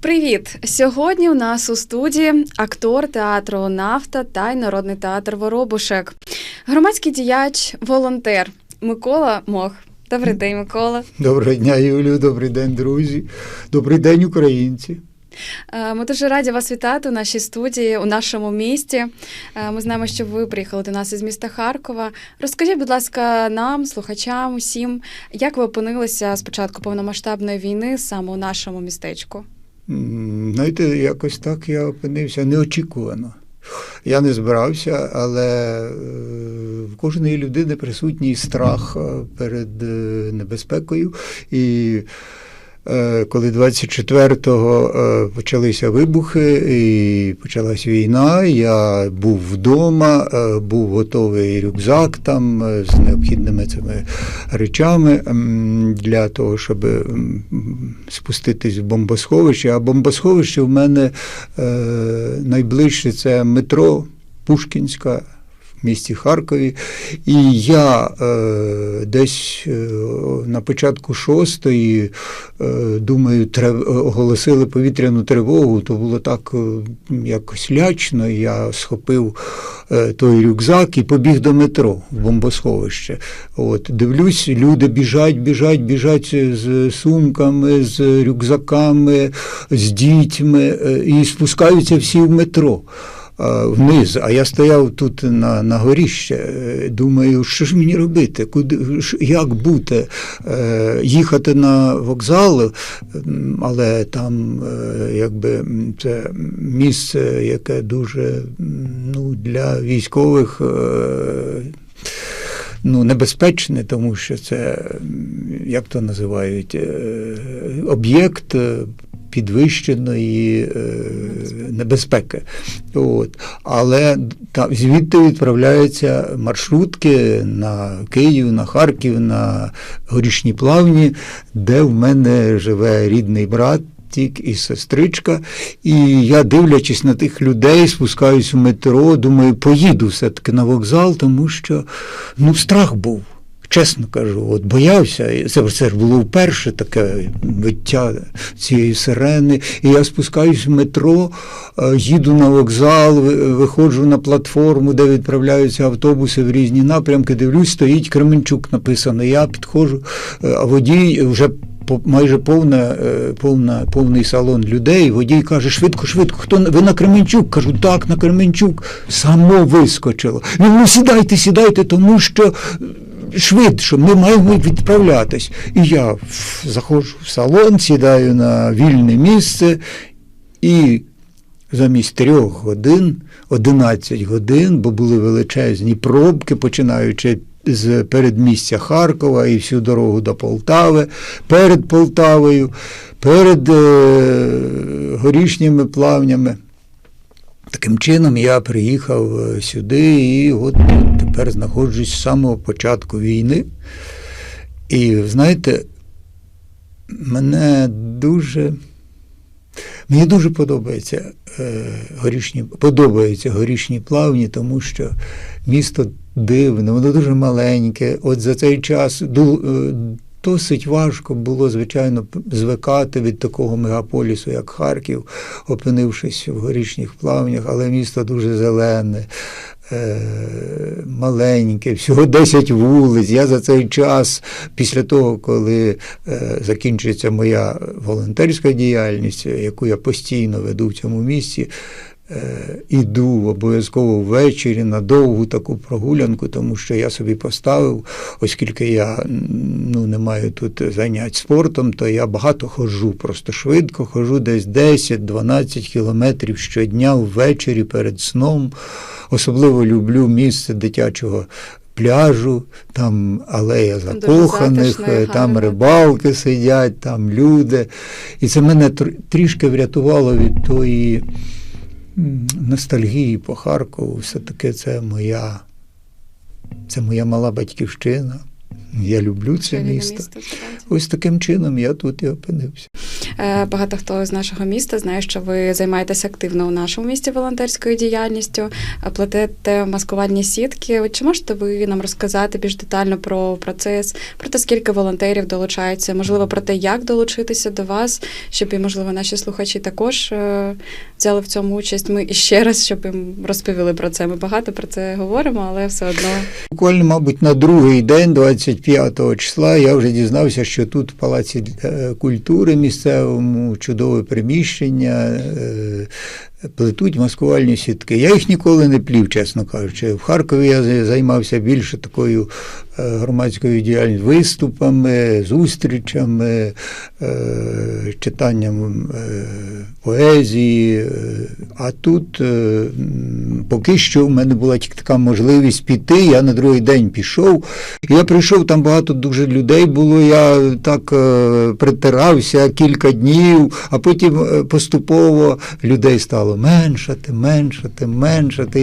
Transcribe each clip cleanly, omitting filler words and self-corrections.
Привіт! Сьогодні у нас у студії актор театру «Нафта» та й Народний театр «Воробушек». Громадський діяч, волонтер Микола Мох. Добрий день, Микола. Доброго дня, Юлію, добрий день, друзі. Добрий день, українці. Ми дуже раді вас вітати у нашій студії, у нашому місті. Ми знаємо, що ви приїхали до нас із міста Харкова. Розкажіть, будь ласка, нам, слухачам, усім, як ви опинилися з початку повномасштабної війни саме у нашому містечку? Знаєте, якось так я опинився неочікувано. Я не збирався, але в кожної людини присутній страх перед небезпекою. І коли 24-го почалися вибухи і почалась війна, я був вдома, був готовий рюкзак там з необхідними цими речами для того, щоб спуститись в бомбосховище. А бомбосховище в мене найближче – це метро Пушкінська в місті Харкові. І я десь на початку 6-ї, думаю, оголосили повітряну тривогу, то було так якось лячно. Я схопив той рюкзак і побіг до метро в бомбосховище. От, дивлюсь, люди біжать з сумками, з рюкзаками, з дітьми і спускаються всі в метро вниз, а я стояв тут на горіще, думаю, що ж мені робити, як бути, їхати на вокзал, але там якби це місце, яке дуже для військових небезпечне, тому що це, як то називають, об'єкт підвищеної небезпеки. От. Але звідти відправляються маршрутки на Київ, на Харків, на Горішні Плавні, де в мене живе рідний брат і сестричка. І я, дивлячись на тих людей, спускаюсь у метро, думаю, поїду все-таки на вокзал, тому що страх був. Чесно кажу, от боявся, це ж було вперше таке виття цієї сирени, і я спускаюсь в метро, їду на вокзал, виходжу на платформу, де відправляються автобуси в різні напрямки, дивлюсь, стоїть Кременчук написано, я підходжу, а водій вже майже повний салон людей, водій каже, швидко, ви на Кременчук? Кажу, так, на Кременчук. Само вискочило. Він, сідайте, тому що швидше, ми маємо відправлятись. І я заходжу в салон, сідаю на вільне місце, і замість 3 годин, 11 годин, бо були величезні пробки, починаючи з передмістя Харкова і всю дорогу до Полтави, перед Полтавою, перед Горішніми Плавнями. Таким чином я приїхав сюди і от тепер знаходжусь з самого початку війни. І, знаєте, мені дуже подобаються Горішні Плавні, тому що місто дивне, воно дуже маленьке. От за цей час досить важко було, звичайно, звикати від такого мегаполісу, як Харків, опинившись в Горішніх Плавнях, але місто дуже зелене, маленьке, всього 10 вулиць. Я за цей час, після того, коли закінчиться моя волонтерська діяльність, яку я постійно веду в цьому місті, іду обов'язково ввечері на довгу таку прогулянку, тому що я собі поставив, оскільки я не маю тут занять спортом, то я багато ходжу, просто швидко ходжу десь 10-12 кілометрів щодня ввечері перед сном. Особливо люблю місце дитячого пляжу, там алея закоханих, там рибалки сидять, там люди. І це мене трішки врятувало від тої ностальгії по Харкову. Все-таки це моя мала батьківщина. Я люблю це місто. Ось таким чином я тут і опинився. Багато хто з нашого міста знає, що ви займаєтеся активно у нашому місті волонтерською діяльністю, плетете маскувальні сітки. От чи можете ви нам розказати більш детально про процес, про те, скільки волонтерів долучаються, можливо, про те, як долучитися до вас, щоб і, можливо, наші слухачі також взяли в цьому участь. Ми іще раз, щоб їм розповіли про це. Ми багато про це говоримо, але все одно. Буквально, мабуть, на другий день, 25 числа, я вже дізнався, що тут в Палаці культури місцевому чудове приміщення, плетуть маскувальні сітки. Я їх ніколи не плів, чесно кажучи. В Харкові я займався більше такою громадською діяльністю, виступами, зустрічами, читанням поезії. А тут поки що в мене була тільки така можливість піти, я на другий день пішов. Я прийшов, там багато дуже людей було, я так притирався кілька днів, а потім поступово людей стало меншати.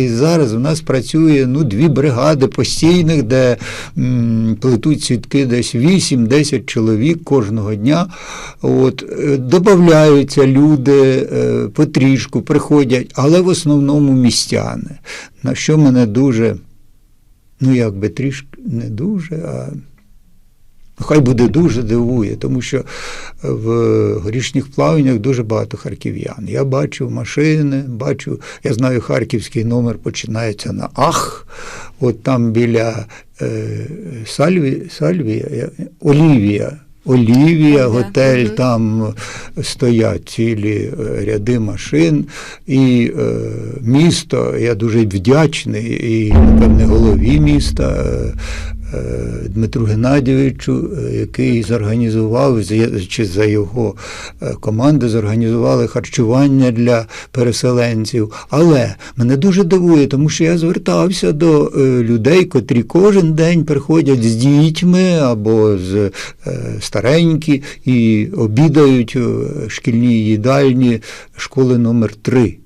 І зараз у нас працює 2 бригади постійних, де плетуть сітки десь 8-10 чоловік кожного дня. Добавляються люди, потрішку приходять, але в основному містяни. На що мене дуже, трішки не дуже, а хай буде дуже дивує, тому що в Горішніх Плавнях дуже багато харків'ян. Я бачу машини, я знаю, харківський номер починається на Ах, от там біля Олівія, готель, там стоять цілі ряди машин, і місто, я дуже вдячний, і, напевне, голові міста, Дмитру Геннадійовичу, який зорганізував, чи за його команди зорганізували харчування для переселенців. Але мене дуже дивує, тому що я звертався до людей, котрі кожен день приходять з дітьми або з старенькі і обідають у шкільній їдальні школи номер 3.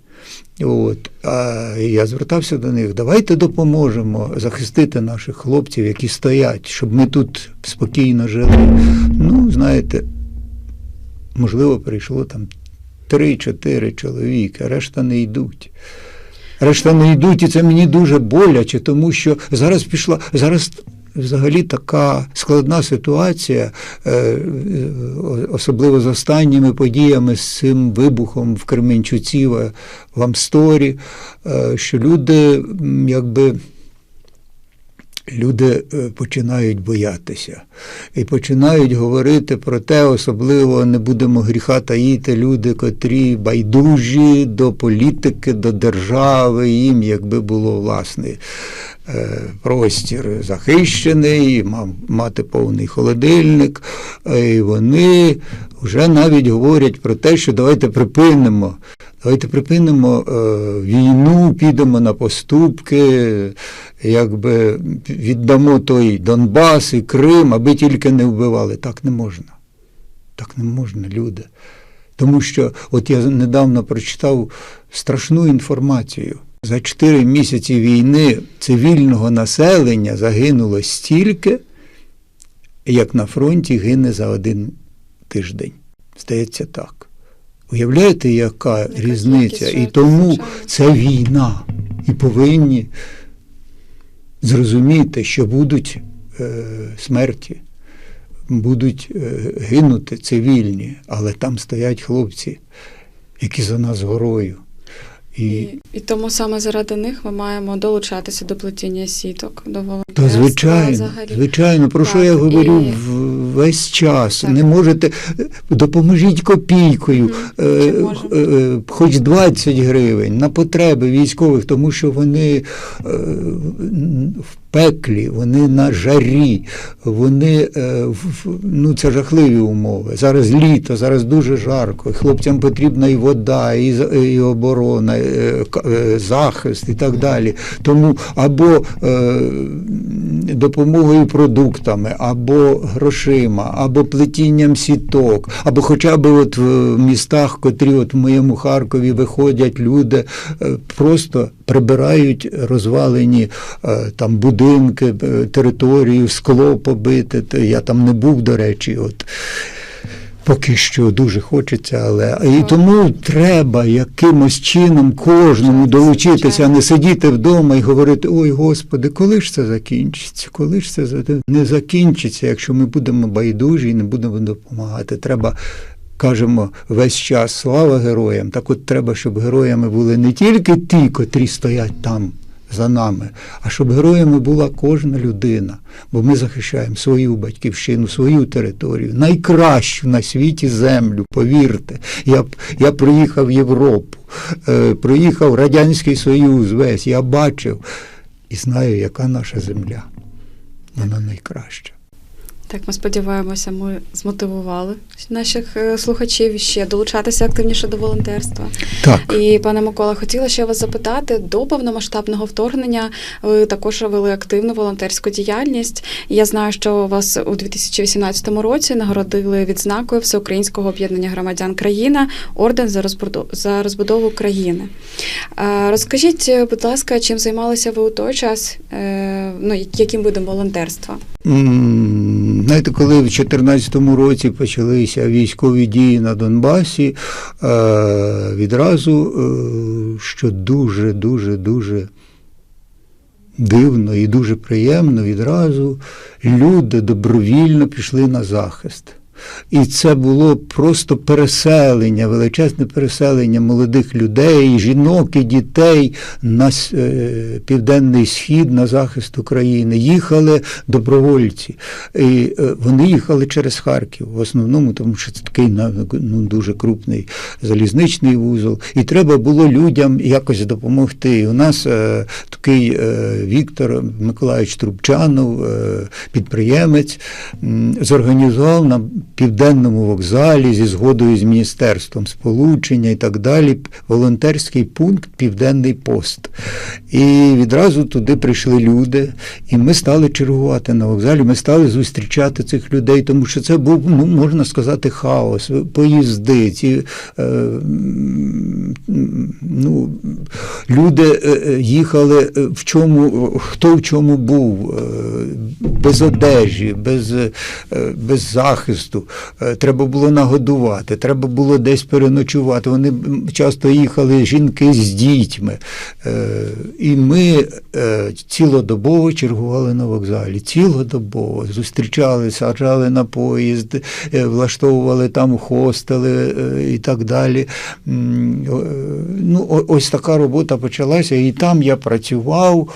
А я звертався до них, давайте допоможемо захистити наших хлопців, які стоять, щоб ми тут спокійно жили. Знаєте, можливо, прийшло там 3-4 чоловіка, решта не йдуть. І це мені дуже боляче, тому що зараз взагалі така складна ситуація, особливо з останніми подіями, з цим вибухом в Кременчуці, в Амсторі, що люди починають боятися. І починають говорити про те, особливо не будемо гріха таїти, люди, котрі байдужі до політики, до держави, їм якби було власний простір захищений, мати повний холодильник, і вони вже навіть говорять про те, що давайте припинимо війну, підемо на поступки, віддамо той Донбас і Крим, аби тільки не вбивали. Так не можна, люди. Тому що, я недавно прочитав страшну інформацію. За 4 місяці війни цивільного населення загинуло стільки, як на фронті гине за 1 тиждень. Здається так. Уявляєте, яка різниця? І тому це війна. І повинні зрозуміти, що будуть смерті, будуть гинути цивільні, але там стоять хлопці, які за нас горою. І тому саме заради них ми маємо долучатися до плетіння сіток, до волонтерства. Та звичайно, про що я говорю весь час. Так. Не можете, допоможіть копійкою, хоч 20 гривень на потреби військових, тому що вони в пеклі, вони на жарі, це жахливі умови. Зараз літо, зараз дуже жарко, хлопцям потрібна і вода, і оборона, захист і так далі. Тому або допомогою продуктами, або грошима, або плетінням сіток, або хоча б в містах, котрі в моєму Харкові виходять люди, просто прибирають розвалені там будинки, територію, скло побите. Я там не був, до речі. Поки що дуже хочеться, але і тому треба якимось чином кожному долучитися, а не сидіти вдома і говорити: ой, Господи, коли ж це закінчиться? Коли ж це не закінчиться, якщо ми будемо байдужі і не будемо допомагати? Треба, кажемо весь час, слава героям. Так от треба, щоб героями були не тільки ті, котрі стоять там за нами, а щоб героями була кожна людина. Бо ми захищаємо свою батьківщину, свою територію, найкращу на світі землю, повірте. Я приїхав в Європу, приїхав в Радянський Союз весь, я бачив і знаю, яка наша земля. Вона найкраща. Так, ми сподіваємося, ми змотивували наших слухачів ще долучатися активніше до волонтерства. Так. І, пане Микола, хотіла ще вас запитати, до повномасштабного вторгнення ви також вели активну волонтерську діяльність. Я знаю, що вас у 2018 році нагородили відзнакою Всеукраїнського об'єднання громадян країна орден за розбудову країни. Розкажіть, будь ласка, чим займалися ви у той час, яким видом волонтерства? Знаєте, коли в 2014 році почалися військові дії на Донбасі, відразу, що дуже дивно і дуже приємно, відразу люди добровільно пішли на захист. І це було просто переселення, величезне переселення молодих людей, жінок і дітей на Південний Схід, на захист України. Їхали добровольці. І вони їхали через Харків, в основному, тому що це такий дуже крупний залізничний вузол. І треба було людям якось допомогти. І у нас такий Віктор Миколайович Трубчанов, підприємець, зорганізував на Південному вокзалі зі згодою з Міністерством сполучення і так далі волонтерський пункт «Південний пост». І відразу туди прийшли люди, і ми стали чергувати на вокзалі, ми стали зустрічати цих людей, тому що це був, можна сказати, хаос, поїзди, люди їхали хто в чому був, без одежі, без захисту. Треба було нагодувати, треба було десь переночувати. Вони часто їхали, жінки з дітьми. І ми цілодобово чергували на вокзалі. Цілодобово. Зустрічали, саджали на поїзд, влаштовували там хостели і так далі. Ось така робота почалася. І там я працював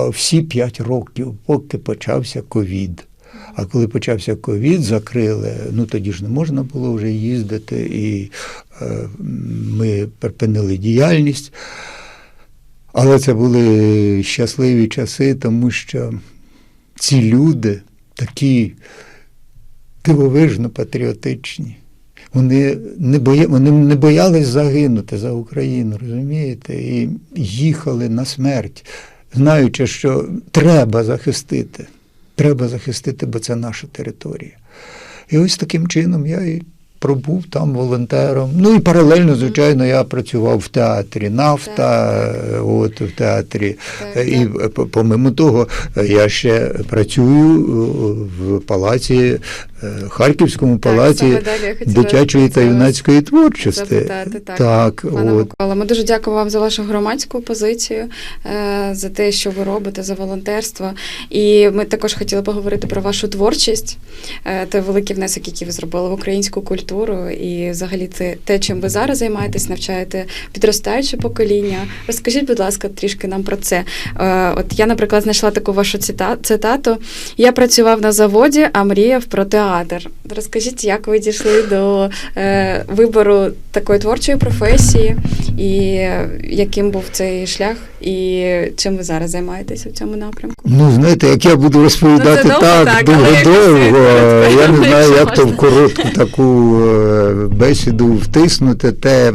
всі 5 років, поки почався ковід. А коли почався ковід, закрили, тоді ж не можна було вже їздити, і ми припинили діяльність. Але це були щасливі часи, тому що ці люди такі дивовижно патріотичні. Вони не боялись загинути за Україну, розумієте? І їхали на смерть, знаючи, що треба захистити. Треба захистити, бо це наша територія. І ось таким чином я і пробув там волонтером. І паралельно, звичайно, я працював в театрі «Нафта», в театрі. І помимо того, я ще працюю в палаці, Харківському палаці дитячої та юнацької творчості. Пане Микола, ми дуже дякуємо вам за вашу громадську позицію, за те, що ви робите, за волонтерство. І ми також хотіли поговорити про вашу творчість, той великий внесок, який ви зробили в українську культуру, і взагалі те, чим ви зараз займаєтесь, навчаєте підростаюче покоління. Розкажіть, будь ласка, трішки нам про це. От я, наприклад, знайшла таку вашу цитату. «Я працював на заводі, а мріяв про театр». Розкажіть, як ви дійшли до вибору такої творчої професії, і яким був цей шлях, і чим ви зараз займаєтеся в цьому напрямку? Знаєте, як я буду розповідати довго, я не знаю, як то в коротку таку бесіду втиснути,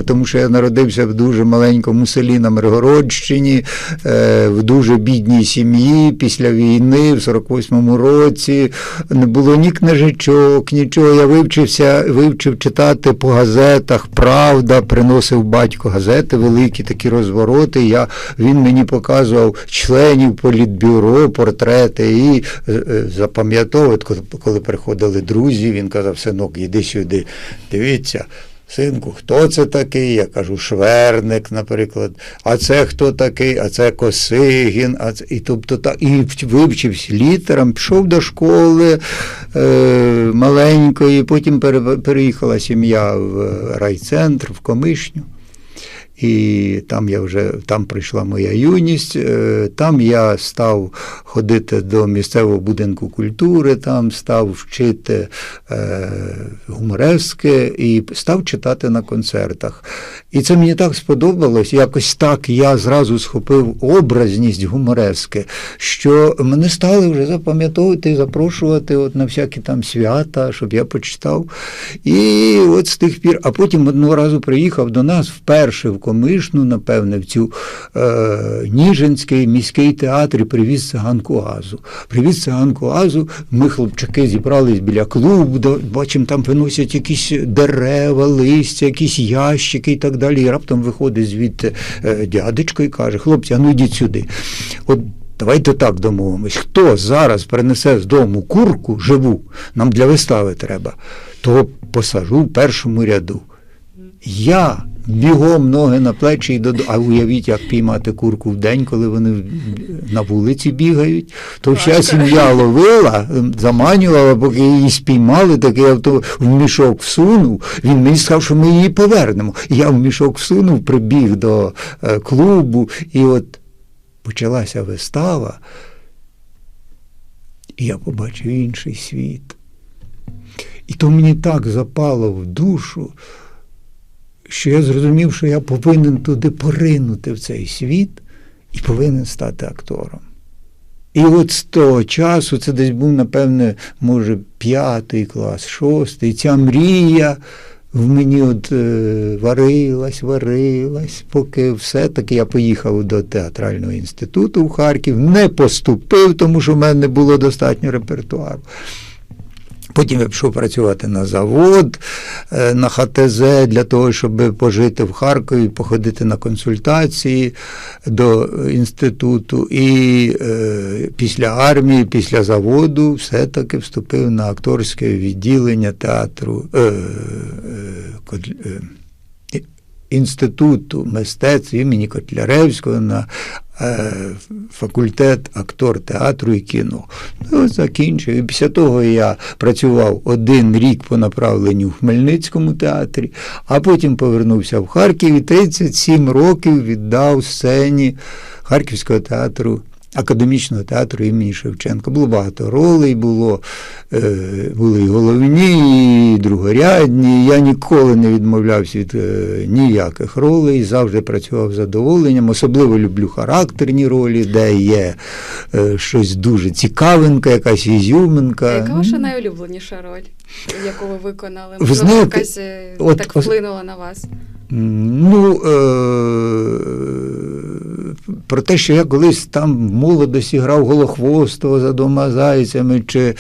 тому що я народився в дуже маленькому селі на Миргородщині, в дуже бідній сім'ї, після війни, в 48-му році, не було ні книжечок, нічого, я вивчив читати по газетах, «Правда», приносив батько газети газети, великі такі розвороти. Він мені показував членів політбюро, портрети, і запам'ятовував, коли приходили друзі, він казав: синок, іди сюди, дивіться, синку, хто це такий? Я кажу: Шверник, наприклад. А це хто такий? А це Косигін. І тобто так, і вивчився літерам, пішов до школи маленької, потім переїхала сім'я в райцентр, в Комишню. І там прийшла моя юність, там я став ходити до місцевого будинку культури, там став вчити гуморевське і став читати на концертах. І це мені так сподобалось, якось так я зразу схопив образність гуморевське, що мене стали вже запам'ятовувати і запрошувати на всякі там свята, щоб я почитав. І от з тих пір, а потім одного разу приїхав до нас вперше в Комишну, напевне, в цю Ніжинський міський театр і привіз циганку Азу. Привіз циганку Азу, ми, хлопчаки, зібрались біля клубу, бачимо, там виносять якісь дерева, листя, якісь ящики і так далі. І раптом виходить звідти дядечко і каже: хлопці, а ну йдіть сюди. От давайте так домовимось, хто зараз принесе з дому курку живу, нам для вистави треба, того посажу в першому ряду. Я бігом ноги на плечі і додому. А уявіть, як піймати курку в день, коли вони на вулиці бігають. То вся сім'я ловила, заманювала, поки її спіймали, так я в мішок всунув. Він мені сказав, що ми її повернемо. І я в мішок всунув, прибіг до клубу, і от почалася вистава, і я побачив інший світ. І то мені так запало в душу, що я зрозумів, що я повинен туди поринути в цей світ і повинен стати актором. І от з того часу, це десь був, напевне, може, 5 клас, 6, і ця мрія в мені от варилась, поки все-таки я поїхав до театрального інституту в Харків, не поступив, тому що в мене не було достатньо репертуару. Потім я пішов працювати на завод, на ХТЗ, для того, щоб пожити в Харкові, походити на консультації до інституту. І після армії, після заводу все-таки вступив на акторське відділення театру, Інституту мистецтв імені Котляревського на факультет актор театру і кіно. Ну, закінчив. І після того я працював 1 рік по направленню в Хмельницькому театрі, а потім повернувся в Харків і 37 років віддав сцені Харківського театру, Академічного театру імені Шевченка. Було багато ролей, були і головні, і другорядні. Я ніколи не відмовлявся від ніяких ролей, завжди працював з задоволенням. Особливо люблю характерні ролі, де є щось дуже цікавеньке, якась ізюминка. Яка ваша найулюбленіша роль, яку ви виконали? Ви Можливо, знаєте, якась так вплинула на вас? Ну, про те, що я колись там в молодості грав Голохвостого за 2 зайцями, чи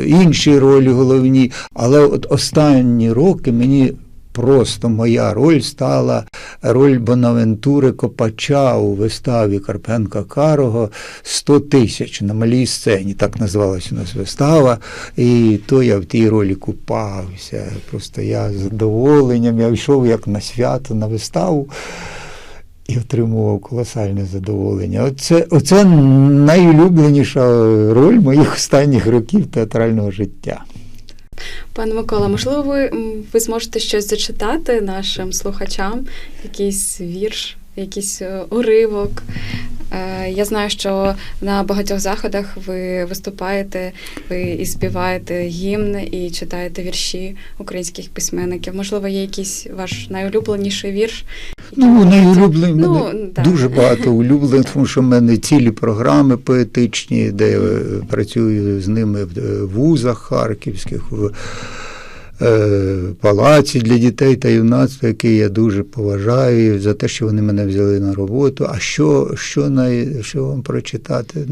інші ролі головні, але от останні роки мені просто моя роль стала роль Бонавентури Копача у виставі Карпенка-Карого «100 тисяч» на малій сцені. Так називалась у нас вистава. І то я в тій ролі купався. Просто я з задоволенням, я йшов як на свято, на виставу і отримував колосальне задоволення. Оце найулюбленіша роль моїх останніх років театрального життя. Пане Микола, можливо, ви зможете щось зачитати нашим слухачам, якийсь вірш, якийсь уривок. Я знаю, що на багатьох заходах ви виступаєте, ви і співаєте гімн, і читаєте вірші українських письменників. Можливо, є якийсь ваш найулюбленіший вірш? Дуже багато улюблених, тому що в мене цілі програми поетичні, де я працюю з ними в вузах харківських, в палаці для дітей та юнацтва, який я дуже поважаю за те, що вони мене взяли на роботу. А що вам прочитати?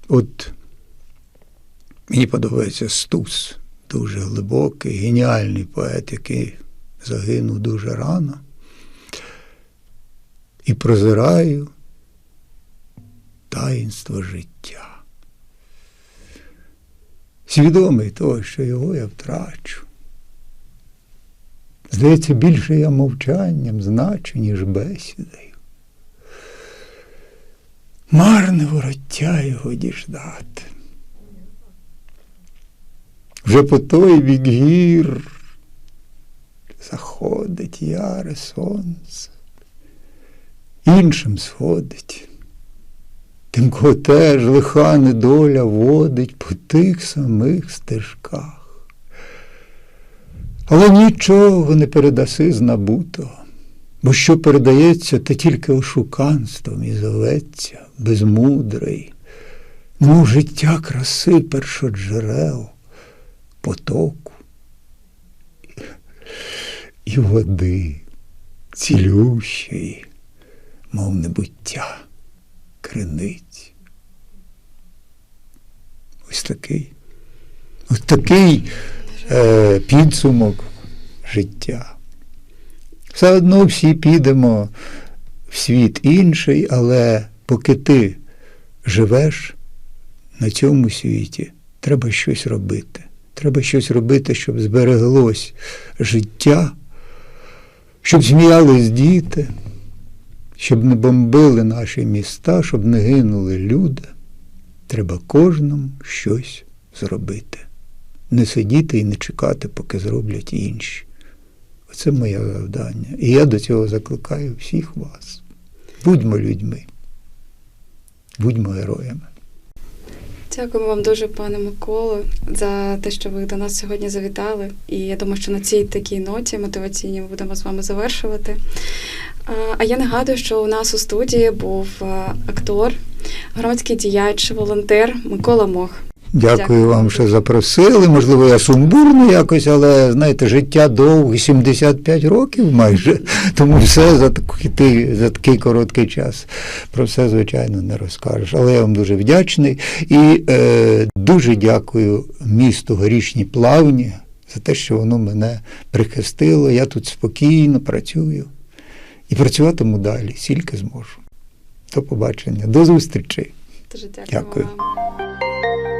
От мені подобається Стус. дуже глибокий, геніальний поет, який загинув дуже рано. І прозираю таїнство життя. Свідомий того, що його я втрачу. Здається, більше я мовчанням значу, ніж бесідою. Марне вороття його діждати. Вже по той бік гір заходить яре сонце, іншим сходить. Тим, кого теж лиха недоля водить по тих самих стежках. Але нічого не передаси з набутого, бо що передається, те тільки ошуканством і зоветься безмудрий, немов життя краси першоджерел, потоку і води цілющої, мов небуття криниць. Ось такий підсумок життя. Все одно всі підемо в світ інший, але поки ти живеш на цьому світі, треба щось робити. Треба щось робити, щоб збереглось життя, щоб сміялись діти, щоб не бомбили наші міста, щоб не гинули люди. Треба кожному щось зробити. Не сидіти і не чекати, поки зроблять інші. Оце моє завдання. І я до цього закликаю всіх вас. Будьмо людьми. Будьмо героями. Дякуємо вам дуже, пане Миколо, за те, що ви до нас сьогодні завітали. І я думаю, що на цій такій ноті мотиваційній ми будемо з вами завершувати. А я нагадую, що у нас у студії був актор, громадський діяч, волонтер Микола Мох. Дякую вам, що запросили. Можливо, я сумбурний якось, але, знаєте, життя довге, 75 років майже, тому все за такий короткий час. Про все, звичайно, не розкажеш. Але я вам дуже вдячний і дуже дякую місту Горішні Плавні за те, що воно мене прихистило. Я тут спокійно працюю і працюватиму далі, скільки зможу. До побачення, до зустрічі. Дуже Дякую. вам.